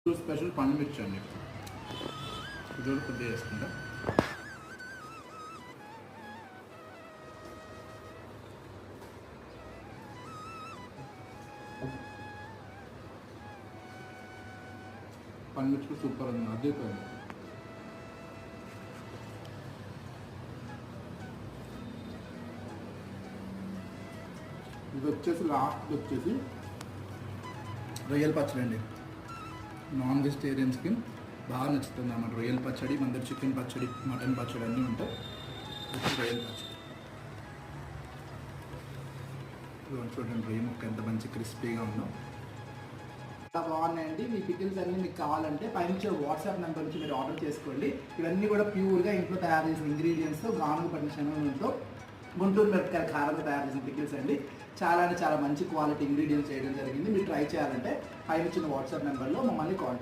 Special పండు మిర్చి అండి. ఇది కూడా కొద్దిగా వేసుకుంటా. పండు మిర్చి సూపర్ ఉంది, అదే కాదు. ఇది వచ్చేసి లాస్ట్ వచ్చేసి రొయ్యల పచ్చడి అండి. నాన్ వెజిటేరియన్స్కి బాగా నచ్చుతుంది అన్నమాట. రొయ్యల పచ్చడి, మన దగ్గర చికెన్ పచ్చడి, మటన్ పచ్చడి అన్నీ ఉంటాయి. రొయ్యల పచ్చడి చూడండి, రొయ్య ముక్క ఎంత మంచి క్రిస్పీగా ఉందో. చాలా బాగున్నాయండి. మీ పికిల్స్ అన్నీ మీకు కావాలంటే పైన వాట్సాప్ నెంబర్ నుంచి మీరు ఆర్డర్ చేసుకోండి. ఇవన్నీ కూడా ప్యూర్గా ఇంట్లో తయారు చేసిన ఇంగ్రీడియంట్స్తో, గానుగ పట్టిన శనగలతో, గుంటూరు మిరపకాయల కారంతో తయారు చేసిన పికిల్స్ అండి. చాలా అంటే చాలా మంచి క్వాలిటీ ఇంగ్రీడియంట్స్ చేయడం జరిగింది. మీరు ట్రై చేయాలంటే పైన వాట్సాప్ నెంబర్లో మమ్మల్ని కాంటాక్ట్